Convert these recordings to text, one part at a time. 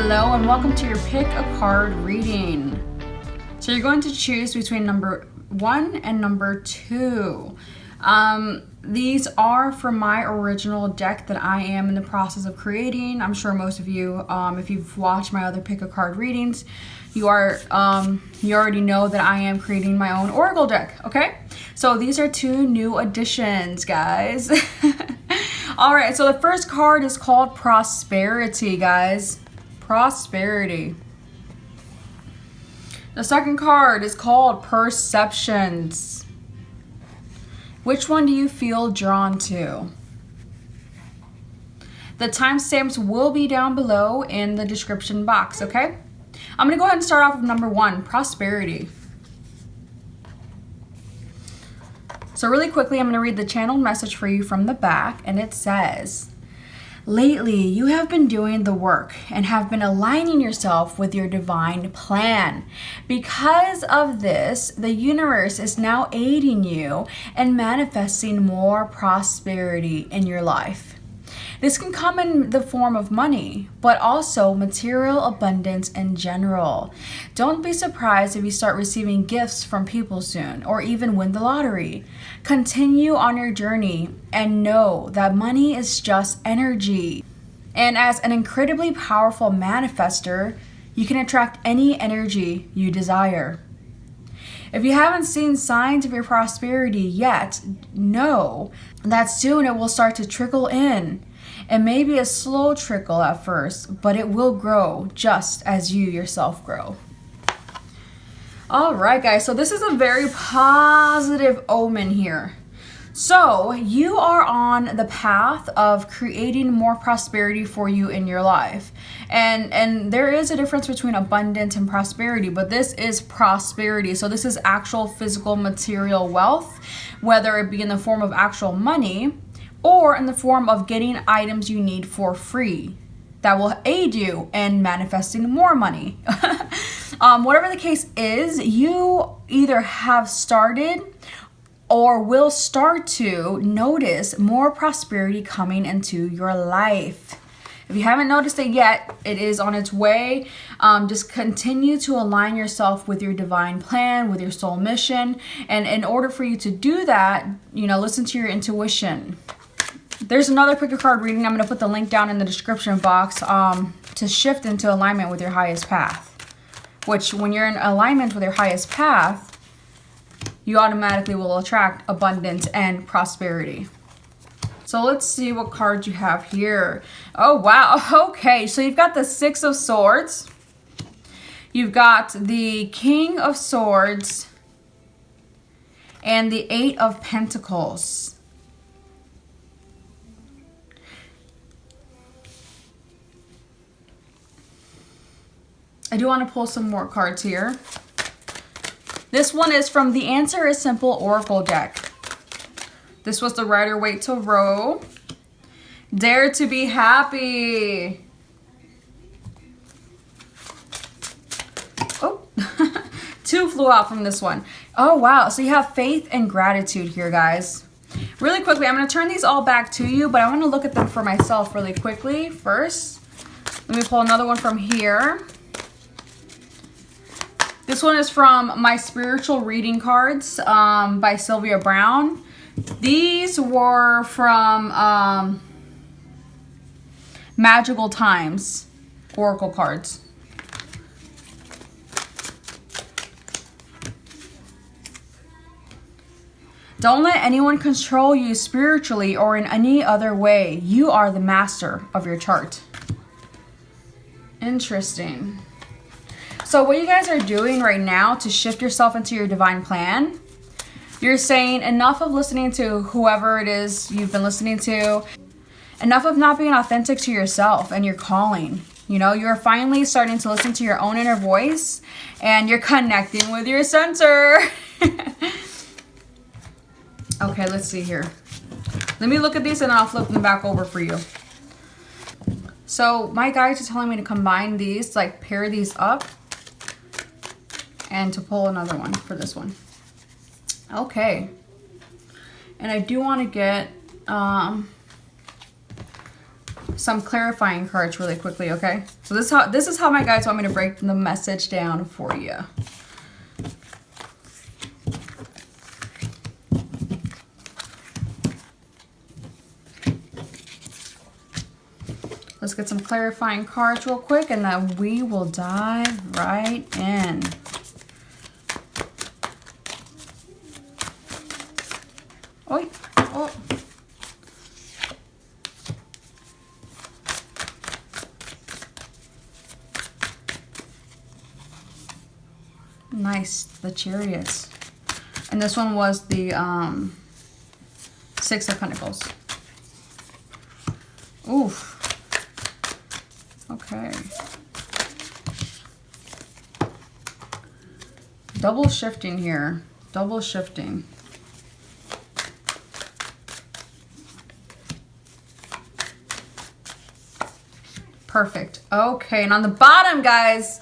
Hello and welcome to your pick a card reading. So you're going to choose between number 1 and number 2. These are from my original deck that I am in the process of creating. I'm sure most of you, if you've watched my other pick a card readings, you already know that I am creating my own oracle deck. Okay, so these are 2 new additions, guys. All right, so the first card is called Prosperity, guys. Prosperity. The second card is called Perceptions. Which one do you feel drawn to? The timestamps will be down below in the description box, okay? I'm going to go ahead and start off with number 1, Prosperity. So really quickly, I'm going to read the channeled message for you from the back, and it says, lately, you have been doing the work and have been aligning yourself with your divine plan. Because of this, the universe is now aiding you and manifesting more prosperity in your life. This can come in the form of money, but also material abundance in general. Don't be surprised if you start receiving gifts from people soon, or even win the lottery. Continue on your journey and know that money is just energy. And as an incredibly powerful manifester, you can attract any energy you desire. If you haven't seen signs of your prosperity yet, know that soon it will start to trickle in. It may be a slow trickle at first, but it will grow just as you yourself grow. All right, guys, so this is a very positive omen here. So you are on the path of creating more prosperity for you in your life. And there is a difference between abundance and prosperity, but this is prosperity. So this is actual physical material wealth, whether it be in the form of actual money or in the form of getting items you need for free that will aid you in manifesting more money. Whatever the case is, you either have started or will start to notice more prosperity coming into your life. If you haven't noticed it yet, it is on its way. Just continue to align yourself with your divine plan, with your soul mission. And in order for you to do that, listen to your intuition. There's another pick a card reading. I'm going to put the link down in the description box to shift into alignment with your highest path. Which, when you're in alignment with your highest path, you automatically will attract abundance and prosperity. So let's see what cards you have here. Oh, wow. Okay, so you've got the 6 of Swords. You've got the King of Swords. And the 8 of Pentacles. I do want to pull some more cards here. This one is from the Answer is Simple Oracle deck. This was the Rider-Waite-to-Row. Dare to be happy. Oh, 2 flew out from this one. Oh, wow. So you have faith and gratitude here, guys. Really quickly, I'm going to turn these all back to you, but I want to look at them for myself really quickly first. Let me pull another one from here. This one is from my spiritual reading cards by Sylvia Brown. These were from Magical Times Oracle cards. Don't let anyone control you spiritually or in any other way. You are the master of your chart. Interesting. So what you guys are doing right now to shift yourself into your divine plan, you're saying enough of listening to whoever it is you've been listening to, enough of not being authentic to yourself and your calling. You're finally starting to listen to your own inner voice and you're connecting with your center. Okay, let's see here. Let me look at these and then I'll flip them back over for you. So my guides are telling me to combine these, like pair these up. And to pull another one for this one. Okay. And I do want to get some clarifying cards really quickly, okay? So this is how my guides want me to break the message down for you. Let's get some clarifying cards real quick, and then we will dive right in. Oi. Oh. Nice, the Chariots. And this one was the Six of Pentacles. Oof. Okay. Double shifting here. Double shifting. Perfect. Okay, and on the bottom, guys,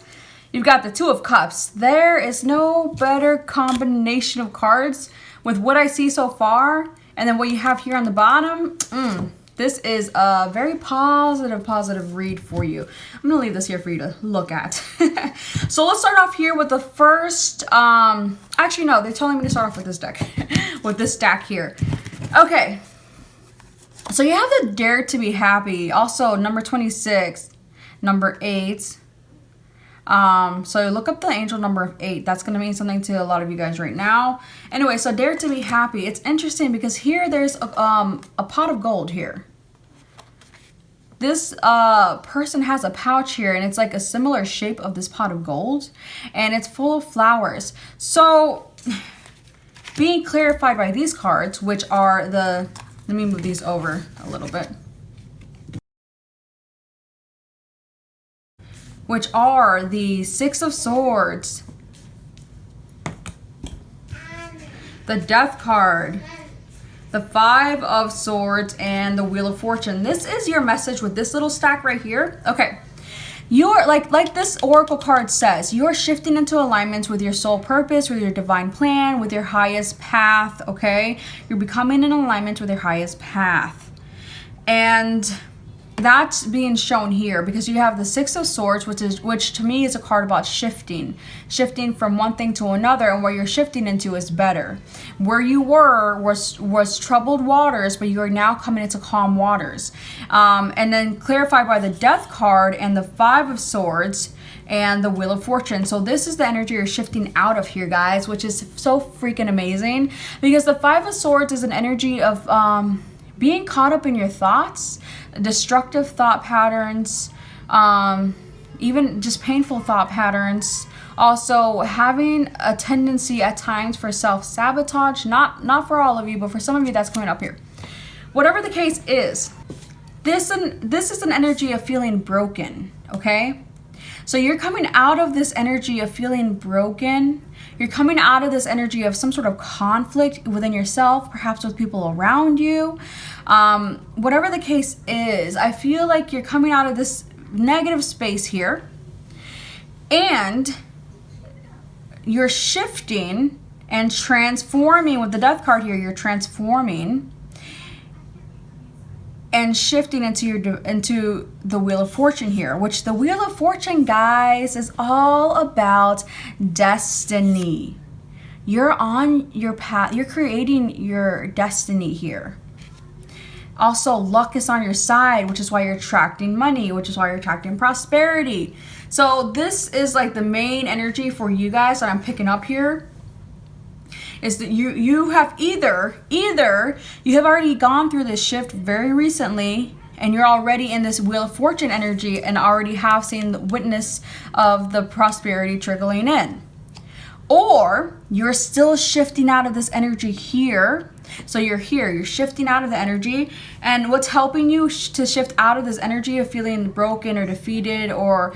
you've got the Two of Cups. There is no better combination of cards with what I see so far, and then what you have here on the bottom. This is a very positive read for you. I'm gonna leave this here for you to look at. So let's start off here with the first, actually no, they're telling me to start off with this deck, with this stack here. Okay, so you have the Dare to be Happy, also number 26, number 8. So look up the angel number of 8. That's going to mean something to a lot of you guys right now. Anyway, so Dare to be Happy. It's interesting because here there's a pot of gold here. This person has a pouch here, and it's like a similar shape of this pot of gold, and it's full of flowers. So being clarified by these cards, which are the, let me move these over a little bit, which are the Six of Swords, the Death card, the Five of Swords, and the Wheel of Fortune. This is your message with this little stack right here. Okay, you're like this oracle card says, you're shifting into alignments with your soul purpose, with your divine plan, with your highest path. Okay, you're becoming in alignment with your highest path, and that's being shown here because you have the Six of Swords, which to me is a card about shifting from one thing to another, and where you're shifting into is better. Where you were was troubled waters, but you are now coming into calm waters. And then clarified by the Death card and the Five of Swords and the Wheel of Fortune. So this is the energy you're shifting out of here, guys, which is so freaking amazing, because the Five of Swords is an energy of being caught up in your thoughts, destructive thought patterns, even just painful thought patterns. Also having a tendency at times for self-sabotage, not for all of you, but for some of you that's coming up here. Whatever the case is, this is an energy of feeling broken, okay? So you're coming out of this energy of feeling broken. You're coming out of this energy of some sort of conflict within yourself, perhaps with people around you. Whatever the case is, I feel like you're coming out of this negative space here, and you're shifting and transforming with the Death card here. You're transforming and shifting into the Wheel of Fortune here, which the Wheel of Fortune, guys, is all about destiny. You're on your path. You're creating your destiny here. Also, luck is on your side, which is why you're attracting money, which is why you're attracting prosperity. So this is like the main energy for you guys that I'm picking up here, is that you have either you have already gone through this shift very recently, and you're already in this Wheel of Fortune energy and already have seen the witness of the prosperity trickling in. Or you're still shifting out of this energy here. So you're here, you're shifting out of the energy, and what's helping you to shift out of this energy of feeling broken or defeated, or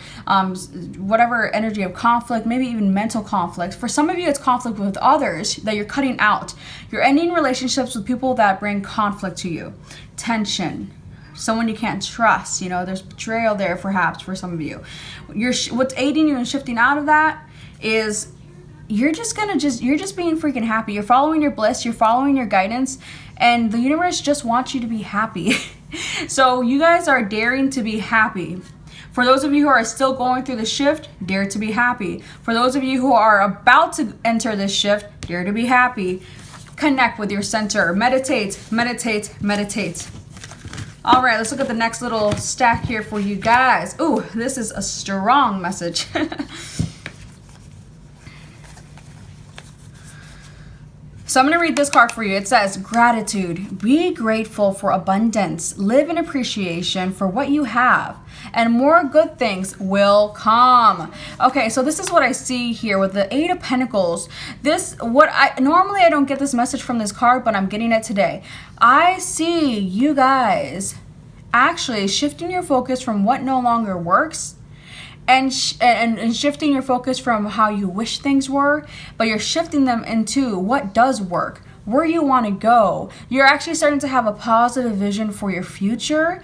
whatever energy of conflict, maybe even mental conflict. For some of you, it's conflict with others that you're cutting out. You're ending relationships with people that bring conflict to you, tension, someone you can't trust. You know, there's betrayal there, perhaps, for some of you. What's aiding you in shifting out of that is you're just being freaking happy. You're following your bliss, you're following your guidance, And the universe just wants you to be happy. So you guys are daring to be happy. For those of you who are still going through the shift, dare to be happy. For those of you who are about to enter this shift, dare to be happy. Connect with your center. Meditate, meditate, meditate. All right, let's look at the next little stack here for you guys. Ooh, this is a strong message. So I'm going to read this card for you. It says, gratitude. Be grateful for abundance. Live in appreciation for what you have, and more good things will come. Okay, so this is what I see here with the Eight of Pentacles. Normally I don't get this message from this card, but I'm getting it today. I see you guys actually shifting your focus from what no longer works and shifting your focus from how you wish things were, but you're shifting them into what does work, where you want to go. You're actually starting to have a positive vision for your future.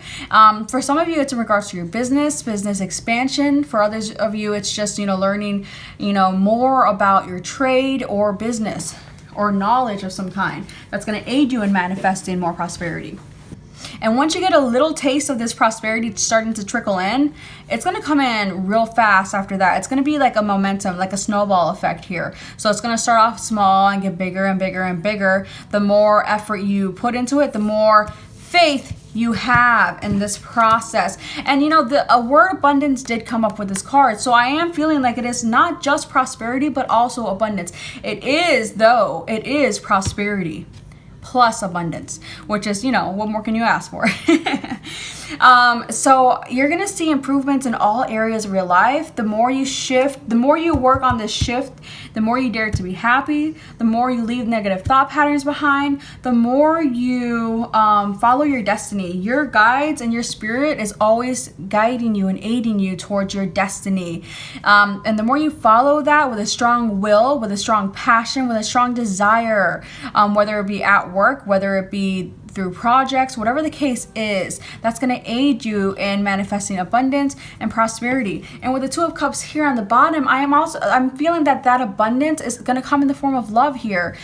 For some of you, it's in regards to your business expansion. For others of you, it's just, learning, more about your trade or business or knowledge of some kind that's going to aid you in manifesting more prosperity. And once you get a little taste of this prosperity starting to trickle in, it's going to come in real fast after that. It's going to be like a momentum, like a snowball effect here. So it's going to start off small and get bigger and bigger and bigger. The more effort you put into it, the more faith you have in this process. And the word abundance did come up with this card. So I am feeling like it is not just prosperity, but also abundance. It is prosperity plus abundance, which is, what more can you ask for? So you're going to see improvements in all areas of your life. The more you shift, the more you work on this shift, the more you dare to be happy, the more you leave negative thought patterns behind, the more you follow your destiny. Your guides and your spirit is always guiding you and aiding you towards your destiny. And the more you follow that with a strong will, with a strong passion, with a strong desire, whether it be at work, whether it be through projects, whatever the case is, that's going to aid you in manifesting abundance and prosperity. And with the Two of Cups here on the bottom, I'm feeling that abundance is going to come in the form of love here.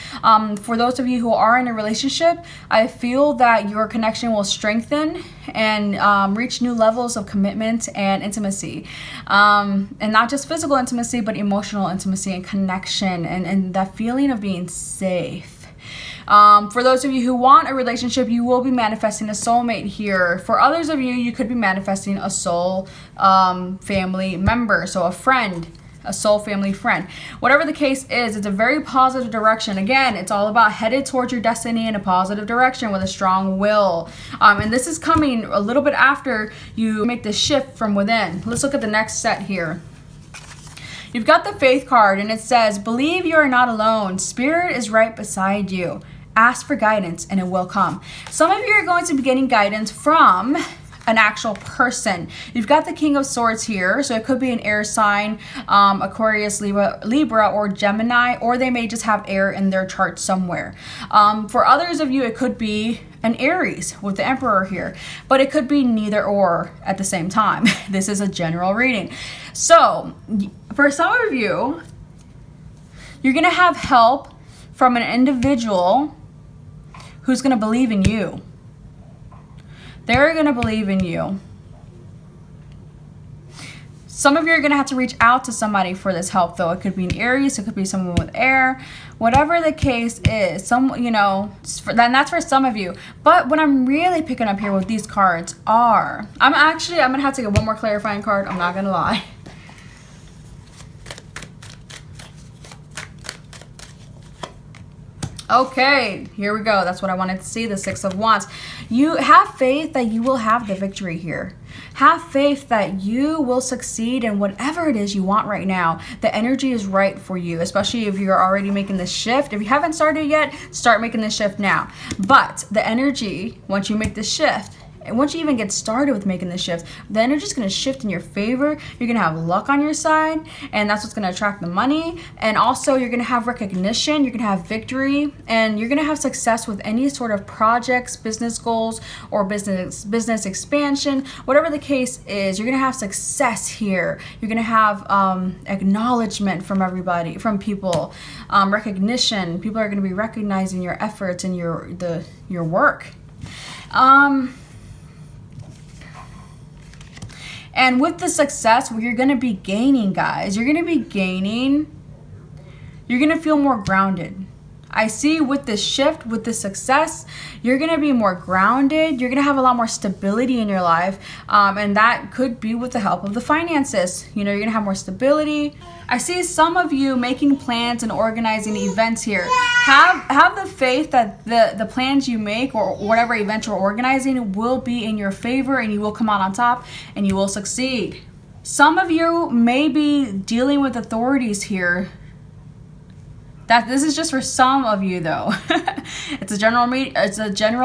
For those of you who are in a relationship, I feel that your connection will strengthen and reach new levels of commitment and intimacy. And not just physical intimacy, but emotional intimacy and connection and that feeling of being safe. For those of you who want a relationship, you will be manifesting a soulmate here. For others of you, you could be manifesting a soul family member, so a friend, a soul family friend. Whatever the case is, it's a very positive direction. Again, it's all about headed towards your destiny in a positive direction with a strong will. And this is coming a little bit after you make the shift from within. Let's look at the next set here. You've got the Faith card, and it says, believe you are not alone. Spirit is right beside you. Ask for guidance and it will come. Some of you are going to be getting guidance from an actual person. You've got the King of Swords here, so it could be an air sign, Aquarius, Libra, or Gemini, or they may just have air in their chart somewhere. For others of you, it could be an Aries with the Emperor here, but it could be neither or at the same time. This is a general reading. So for some of you, you're going to have help from an individual who's going to believe in you. They're going to believe in you. Some of you are going to have to reach out to somebody for this help, though. It could be an Aries, it could be someone with air, whatever the case is. That's for some of you. But what I'm really picking up here with these cards I'm going to have to get one more clarifying card. I'm not going to lie. Okay, here we go. That's what I wanted to see, the Six of Wands. You have faith that you will have the victory here. Have faith that you will succeed in whatever it is you want right now. The energy is right for you, especially if you're already making this shift. If you haven't started yet, start making this shift now. But the energy, once you make this shift, And once you even get started with making the shift, the energy is going to shift in your favor. You're going to have luck on your side, and that's what's going to attract the money. And also you're going to have recognition, you're going to have victory, and you're going to have success with any sort of projects, business goals, or business expansion. Whatever the case is, you're going to have success here. You're going to have acknowledgement from everybody, from people, recognition. People are going to be recognizing your efforts and your work. And with the success, what you're going to be gaining, guys, you're going to feel more grounded. I see with this shift, with this success, you're going to be more grounded. You're going to have a lot more stability in your life. And that could be with the help of the finances. You know, you're going to have more stability. I see some of you making plans and organizing events here. Have the faith that the plans you make or whatever event you're organizing will be in your favor, and you will come out on top and you will succeed. Some of you may be dealing with authorities here. This is just for some of you, though. It's a general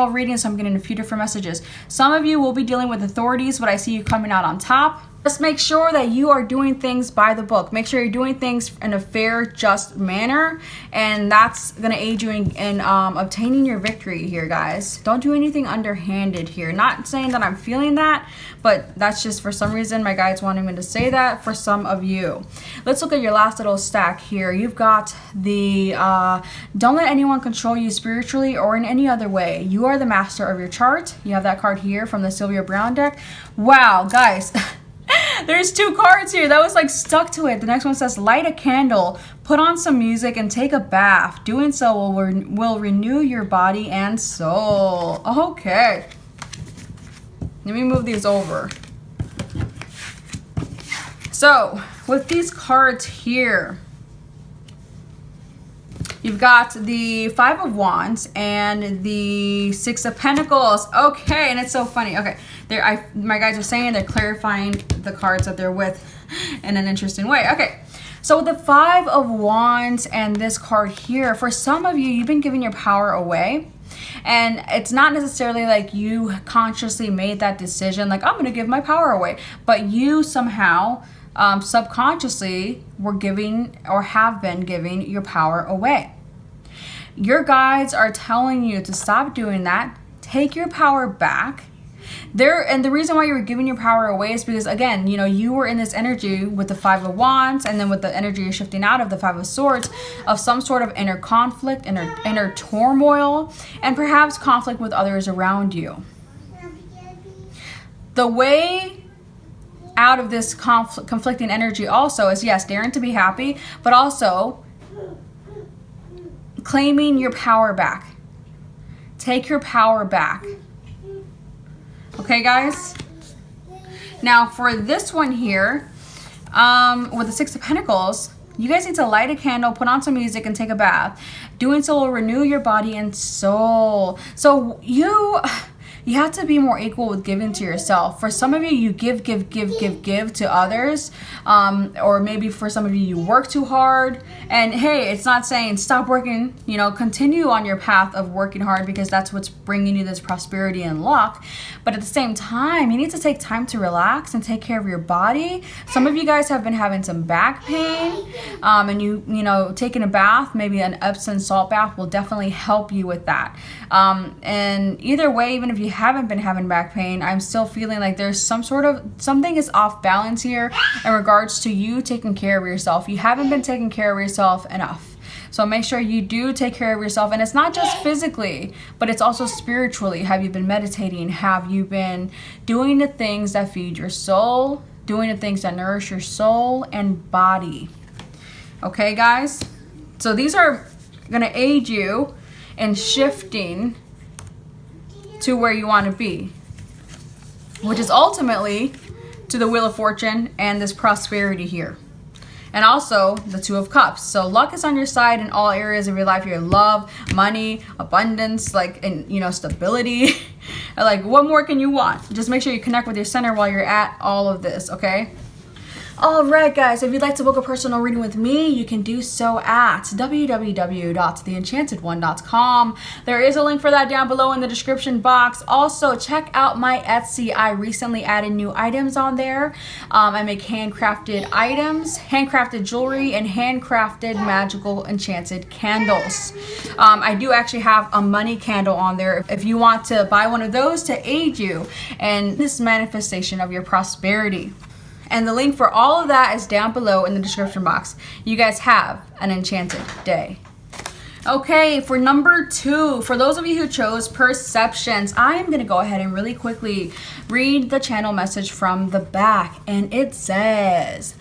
reading, so I'm getting a few different messages. Some of you will be dealing with authorities, but I see you coming out on top. Just make sure that you are doing things by the book. Make sure you're doing things in a fair, just manner, and that's going to aid you in obtaining your victory here, guys. Don't do anything underhanded here. Not saying that I'm feeling that, but that's just for some reason my guides wanting me to say that for some of you. Let's look at your last little stack here. You've got the don't let anyone control you spiritually or in any other way. You are the master of your chart. You have that card here from the Sylvia Brown deck. Wow, guys. There's 2 cards here. That was like stuck to it. The next one says, light a candle, put on some music, and take a bath. Doing so will renew your body and soul. Okay. Let me move these over. So, with these cards here, you've got the 5 of Wands and the 6 of Pentacles. Okay, and it's so funny. Okay, my guys are saying they're clarifying the cards that they're with in an interesting way. Okay, so with the 5 of Wands and this card here, for some of you, you've been giving your power away. And it's not necessarily like you consciously made that decision, like, I'm going to give my power away. But you somehow subconsciously were giving or have been giving your power away. Your guides are telling you to stop doing that. Take your power back. And the reason why you were giving your power away is because, again, you know, you were in this energy with the 5 of Wands, and then with the energy you're shifting out of the 5 of Swords, of some sort of inner conflict, inner turmoil, and perhaps conflict with others around you. The way out of this conflicting energy also is, yes, daring to be happy, but also claiming your power back. Take your power back. Okay, guys? Now, for this one here, with the 6 of Pentacles, you guys need to light a candle, put on some music, and take a bath. Doing so will renew your body and soul. So you have to be more equal with giving to yourself. For some of you, you give to others. Or maybe for some of you, you work too hard. And hey, it's not saying stop working, you know, continue on your path of working hard, because that's what's bringing you this prosperity and luck. But at the same time, you need to take time to relax and take care of your body. Some of you guys have been having some back pain. And you know, taking a bath, maybe an Epsom salt bath, will definitely help you with that. And either way, even if you haven't been having back pain, I'm still feeling like there's something is off balance here in regards to you taking care of yourself. You haven't been taking care of yourself enough. So make sure you do take care of yourself. And it's not just physically, but it's also spiritually. Have you been meditating? Have you been doing the things that feed your soul? Doing the things that nourish your soul and body? Okay, guys? So these are going to aid you in shifting to where you want to be, which is ultimately to the Wheel of Fortune and this prosperity here. And also the 2 of Cups. So luck is on your side in all areas of your life. Your love, money, abundance, and you know, stability. Like, what more can you want? Just make sure you connect with your center while you're at all of this, okay? Alright guys, if you'd like to book a personal reading with me, you can do so at www.theenchantedone.com. There is a link for that down below in the description box. Also, check out my Etsy. I recently added new items on there. I make handcrafted items, handcrafted jewelry, and handcrafted magical enchanted candles. I do actually have a money candle on there if you want to buy one of those to aid you in this manifestation of your prosperity. And the link for all of that is down below in the description box. You guys have an enchanted day. Okay, for number 2, for those of you who chose perceptions, I am going to go ahead and really quickly read the channel message from the back. And it says,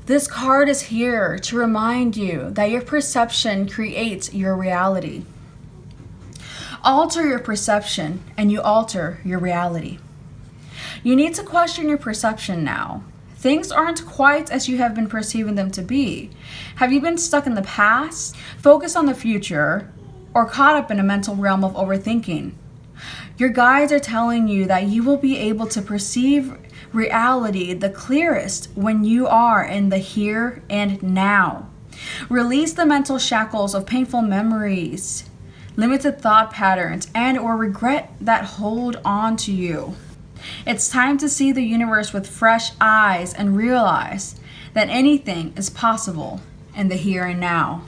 this card is here to remind you that your perception creates your reality. Alter your perception and you alter your reality. You need to question your perception now. Things aren't quite as you have been perceiving them to be. Have you been stuck in the past, focused on the future, or caught up in a mental realm of overthinking? Your guides are telling you that you will be able to perceive reality the clearest when you are in the here and now. Release the mental shackles of painful memories, limited thought patterns, and or regret that hold on to you. It's time to see the universe with fresh eyes and realize that anything is possible in the here and now.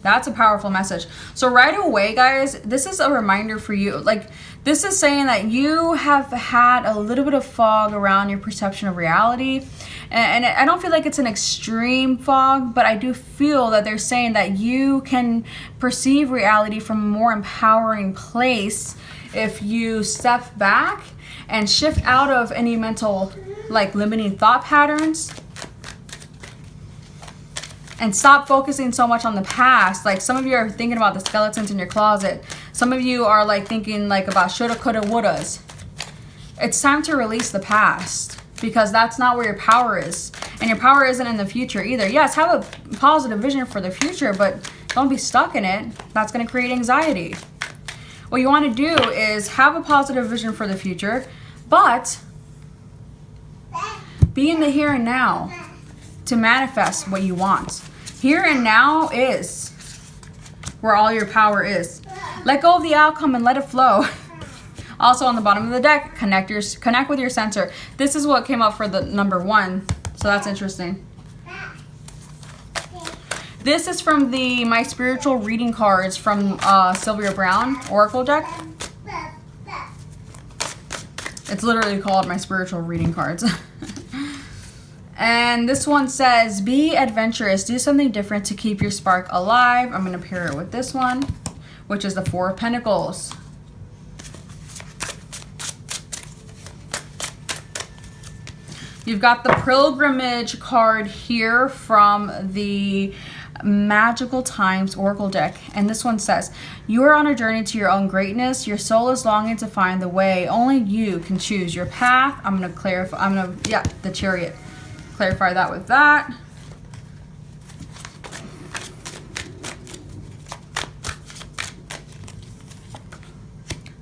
That's a powerful message. So right away, guys, this is a reminder for you. Like, this is saying that you have had a little bit of fog around your perception of reality. And I don't feel like it's an extreme fog, but I do feel that they're saying that you can perceive reality from a more empowering place if you step back and shift out of any mental, like, limiting thought patterns and stop focusing so much on the past. Like, some of you are thinking about the skeletons in your closet. Some of you are like thinking like about shoulda, coulda, wouldas. It's time to release the past because that's not where your power is. And your power isn't in the future either. Yes, have a positive vision for the future, but don't be stuck in it. That's going to create anxiety. What you want to do is have a positive vision for the future, but be in the here and now to manifest what you want. Here and now is where all your power is. Let go of the outcome and let it flow. Also on the bottom of the deck, connect with your center. This is what came up for the number 1, so that's interesting. This is from the My Spiritual Reading cards from Sylvia Brown Oracle deck. It's literally called My Spiritual Reading cards. And this one says, be adventurous, do something different to keep your spark alive. I'm going to pair it with this one, which is the 4 of Pentacles. You've got the Pilgrimage card here from the Magical Times Oracle deck, and this one says, you are on a journey to your own greatness. Your soul is longing to find the way. Only you can choose your path. I'm going to clarify, the Chariot. Clarify that with that.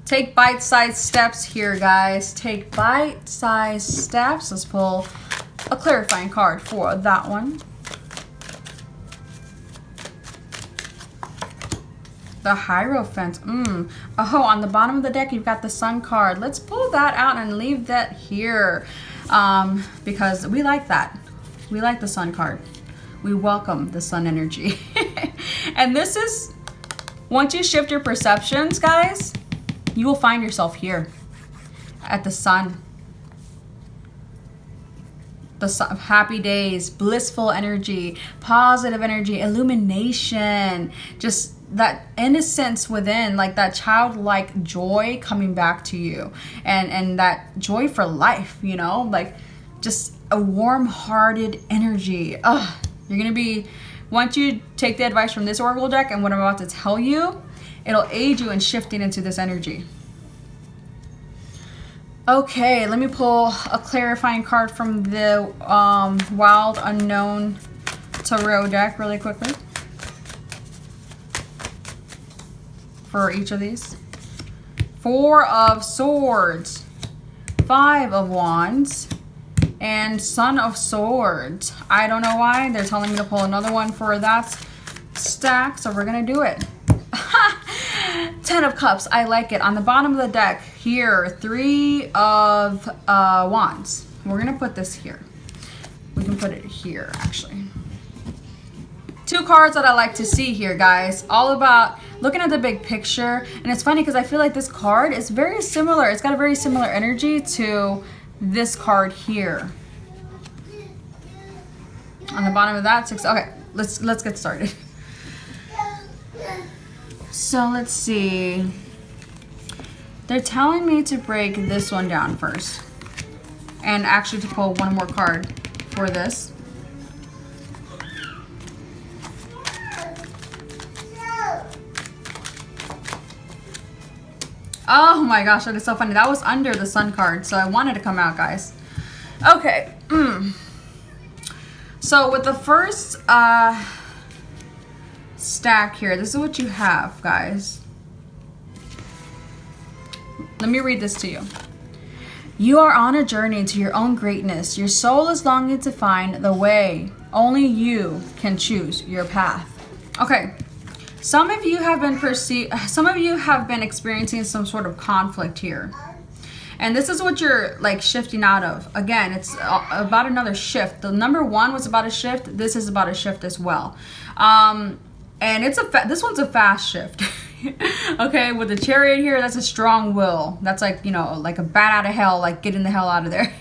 Take bite-sized steps here, guys. Take bite-sized steps. Let's pull a clarifying card for that one. The Hierophant. Oh, on the bottom of the deck, you've got the Sun card. Let's pull that out and leave that here because we like that. We like the Sun card. We welcome the Sun energy. And this is, once you shift your perceptions, guys, you will find yourself here at the Sun. The sun, happy days, blissful energy, positive energy, illumination, just that innocence within, like that childlike joy coming back to you, and that joy for life, you know, like just a warm-hearted energy. You're gonna be, once you take the advice from this Oracle deck and what I'm about to tell you, it'll aid you in shifting into this energy. Okay, let me pull a clarifying card from the Wild Unknown Tarot deck really quickly for each of these. 4 of Swords, Five of Wands, and Son of Swords. I don't know why they're telling me to pull another one for that stack, so we're gonna do it. 10 of Cups, I like it. On the bottom of the deck here, 3 of Wands. We're gonna put this here. We can put it here, actually. 2 cards that I like to see here, guys. All about looking at the big picture. And it's funny because I feel like this card is very similar. It's got a very similar energy to this card here. On the bottom of that, 6. Okay, let's get started. So let's see. They're telling me to break this one down first. And actually to pull one more card for this. Oh my gosh, that is so funny. That was under the Sun card, so I wanted to come out, guys. Okay. So with the first stack here, this is what you have, guys. Let me read this to you. You are on a journey to your own greatness. Your soul is longing to find the way. Only you can choose your path. Okay. Some of you have been experiencing some sort of conflict here. And this is what you're like shifting out of. Again, it's about another shift. The number 1 was about a shift. This is about a shift as well. And it's this one's a fast shift. Okay, with the Chariot here, that's a strong will. That's like, you know, like a bat out of hell, like getting the hell out of there.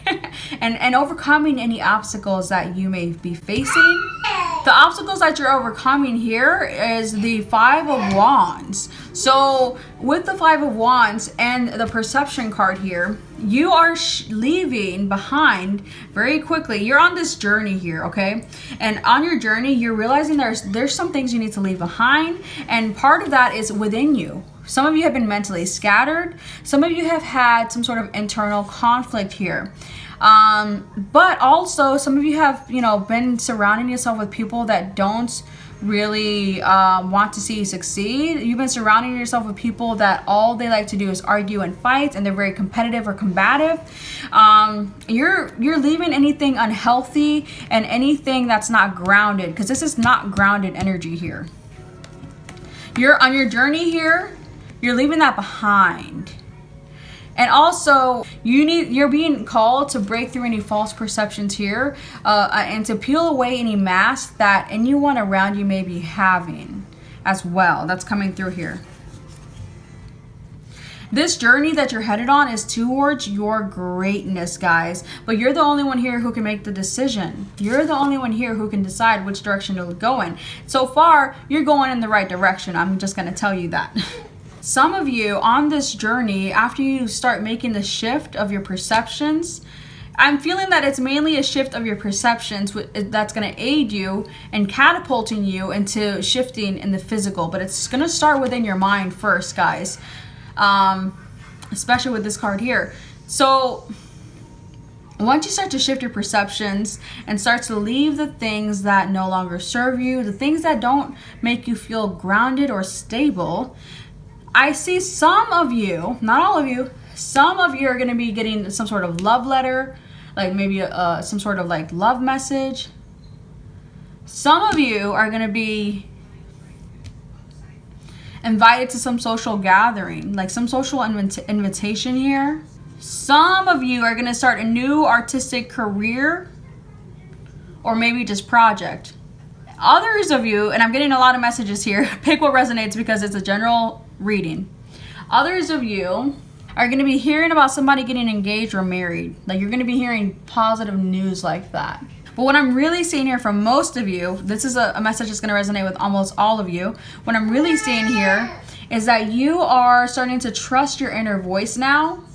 and overcoming any obstacles that you may be facing. The obstacles that you're overcoming here is the 5 of Wands. So with the 5 of Wands and the Perception card here, you are leaving behind very quickly. You're on this journey here, okay? And on your journey, you're realizing there's some things you need to leave behind. And part of that is within you. Some of you have been mentally scattered. Some of you have had some sort of internal conflict here. But also some of you have, you know, been surrounding yourself with people that don't really want to see you succeed. You've been surrounding yourself with people that all they like to do is argue and fight, and they're very competitive or combative. You're leaving anything unhealthy and anything that's not grounded, because this is not grounded energy here. You're on your journey here. You're leaving that behind. And also, you're being called to break through any false perceptions here, and to peel away any masks that anyone around you may be having as well. That's coming through here. This journey that you're headed on is towards your greatness, guys. But you're the only one here who can make the decision. You're the only one here who can decide which direction to go in. So far, you're going in the right direction. I'm just going to tell you that. Some of you on this journey, after you start making the shift of your perceptions, I'm feeling that it's mainly a shift of your perceptions that's going to aid you and catapulting you into shifting in the physical. But it's going to start within your mind first, guys, especially with this card here. So once you start to shift your perceptions and start to leave the things that no longer serve you, the things that don't make you feel grounded or stable, I see some of you, not all of you, some of you are going to be getting some sort of love letter, like maybe some sort of like love message. Some of you are going to be invited to some social gathering, like some social invitation here. Some of you are going to start a new artistic career, or maybe just project. Others of you, and I'm getting a lot of messages here, pick what resonates because it's a general reading. Others of you are going to be hearing about somebody getting engaged or married. Like, you're going to be hearing positive news like that. But what I'm really seeing here from most of you, this is a message that's going to resonate with almost all of you. What I'm really seeing here is that you are starting to trust your inner voice now.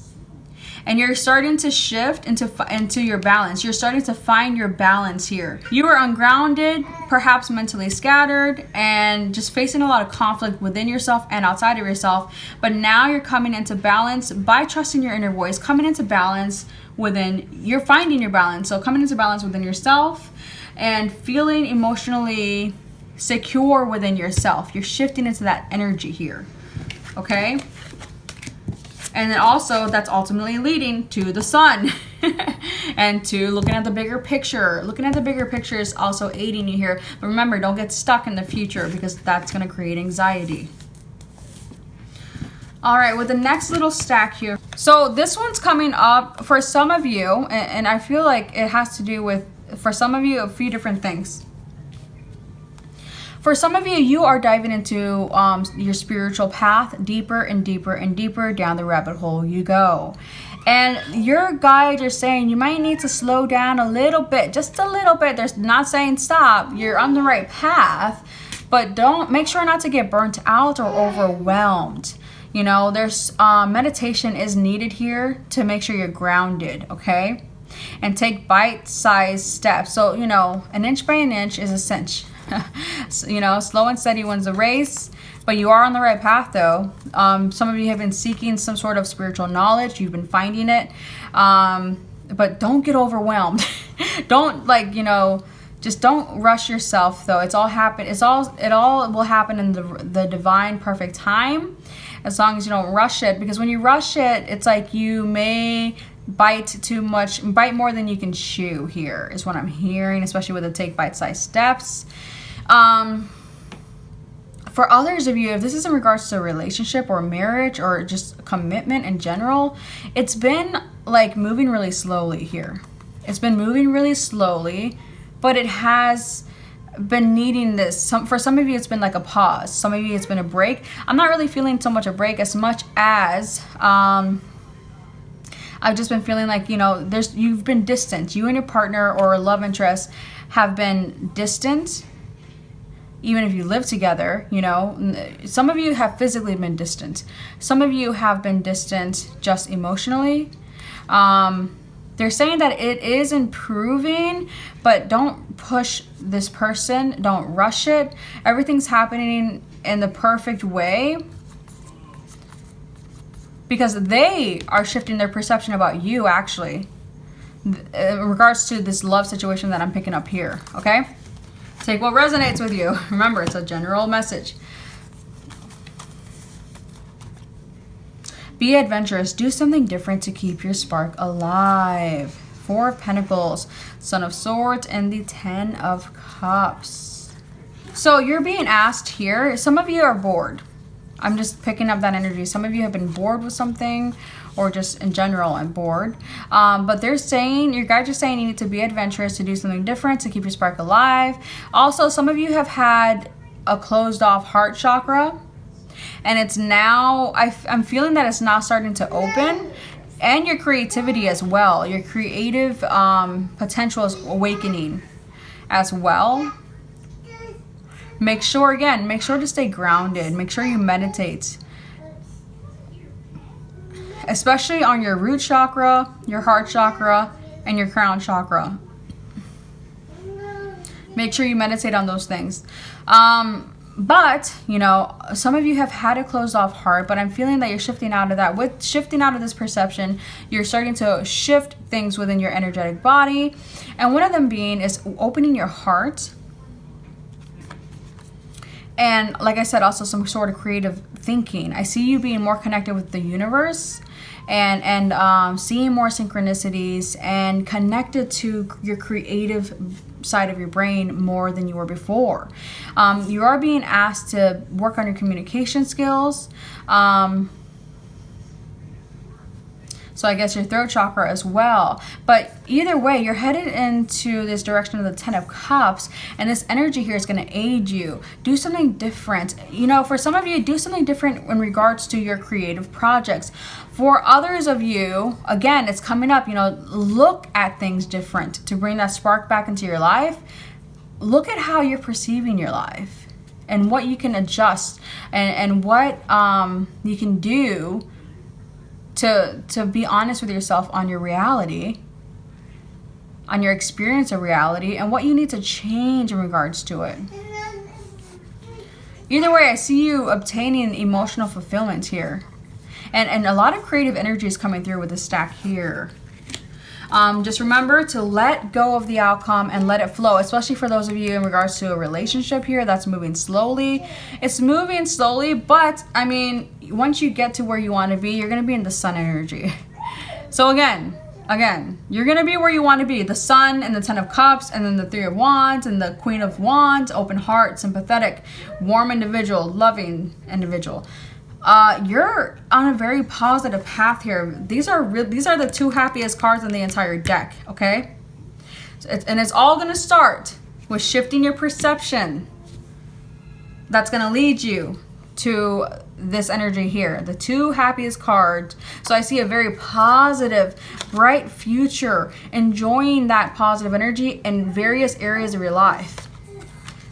And you're starting to shift into your balance. You're starting to find your balance here. You are ungrounded, perhaps mentally scattered, and just facing a lot of conflict within yourself and outside of yourself. But now you're coming into balance by trusting your inner voice, coming into balance you're finding your balance. So coming into balance within yourself and feeling emotionally secure within yourself. You're shifting into that energy here, okay? And then also that's ultimately leading to the sun and to looking at the bigger picture. Looking at the bigger picture is also aiding you here. But remember, don't get stuck in the future because that's going to create anxiety. All right, with the next little stack here. So this one's coming up for some of you, and I feel like it has to do with, for some of you, a few different things. For some of you, you are diving into your spiritual path deeper and deeper and deeper down the rabbit hole you go. And your guides are saying you might need to slow down a little bit, just a little bit. They're not saying stop. You're on the right path, but don't, make sure not to get burnt out or overwhelmed. You know, there's meditation is needed here to make sure you're grounded, okay? And take bite-sized steps. So, you know, an inch by an inch is a cinch. So, you know, slow and steady wins the race. But you are on the right path, though. Some of you have been seeking some sort of spiritual knowledge. You've been finding it. But don't get overwhelmed. Don't, like, you know, just don't rush yourself, though. It all will happen in the divine perfect time, as long as you don't rush it. Because when you rush it, it's like you may bite too much, bite more than you can chew here, is what I'm hearing, especially with the take bite-sized steps. For others of you, if this is in regards to a relationship or marriage or just commitment in general, it's been like moving really slowly here. It's been moving really slowly, but it has been needing this. For some of you, it's been like a pause. Some of you, it's been a break. I'm not really feeling so much a break as much as I've just been feeling like, you know, you've been distant. You and your partner or a love interest have been distant. Even if you live together, you know, some of you have physically been distant. Some of you have been distant just emotionally. They're saying that it is improving, but don't push this person. Don't rush it. Everything's happening in the perfect way because they are shifting their perception about you, actually, in regards to this love situation that I'm picking up here, okay? Take what resonates with you. Remember, it's a general message. Be adventurous. Do something different to keep your spark alive. Four of Pentacles, Son of Swords, and the Ten of Cups. So you're being asked here. Some of you are bored. I'm just picking up that energy. Some of you have been bored with something, or just in general, I'm bored. But they're saying, your guides are saying you need to be adventurous, to do something different, to keep your spark alive. Also, some of you have had a closed off heart chakra. And it's now, I'm feeling that it's now starting to open. And your creativity as well. Your creative potential is awakening as well. Make sure to stay grounded. Make sure you meditate. Especially on your root chakra, your heart chakra, and your crown chakra. Make sure you meditate on those things. But, you know, some of you have had a closed off heart, but I'm feeling that you're shifting out of that. With shifting out of this perception, you're starting to shift things within your energetic body. And one of them being is opening your heart. And like I said, also some sort of creative thinking. I see you being more connected with the universe and seeing more synchronicities and connected to your creative side of your brain more than you were before. You are being asked to work on your communication skills. So I guess your throat chakra as well. But either way, you're headed into this direction of the Ten of Cups, and this energy here is going to aid you. Do something different. You know, for some of you, do something different in regards to your creative projects. For others of you, again, it's coming up, you know, look at things different to bring that spark back into your life. Look at how you're perceiving your life and what you can adjust and what you can do to be honest with yourself on your reality, on your experience of reality, and what you need to change in regards to it. Either way, I see you obtaining emotional fulfillment here. And a lot of creative energy is coming through with the stack here. Just remember to let go of the outcome and let it flow, especially for those of you in regards to a relationship here that's moving slowly. It's moving slowly, but I mean, once you get to where you want to be, you're going to be in the sun energy. So again, you're going to be where you want to be. The sun and the 10 of cups, and then the 3 of wands and the queen of wands, open heart, sympathetic, warm individual, loving individual. You're on a very positive path here. These are the 2 happiest cards in the entire deck, okay? And it's all going to start with shifting your perception. That's going to lead you to this energy here, the 2 happiest cards. So I see a very positive, bright future, enjoying that positive energy in various areas of your life.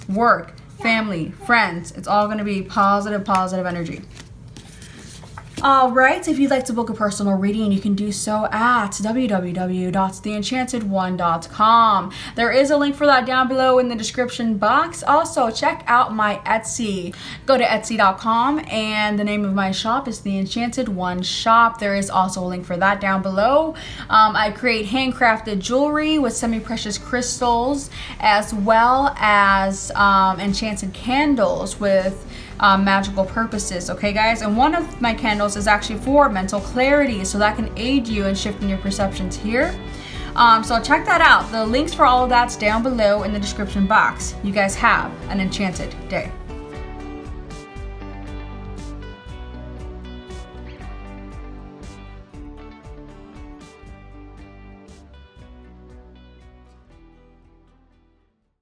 Work, family, friends, it's all going to be positive energy. All right, if you'd like to book a personal reading, you can do so at www.theenchantedone.com. There is a link for that down below in the description box. Also, check out my Etsy. Go to etsy.com, and the name of my shop is The Enchanted One Shop. There is also a link for that down below. I create handcrafted jewelry with semi-precious crystals, as well as enchanted candles with magical purposes. Okay, guys, and one of my candles is actually for mental clarity, so that can aid you in shifting your perceptions here. So check that out. The links for all of that's down below in the description box. You guys have an enchanted day.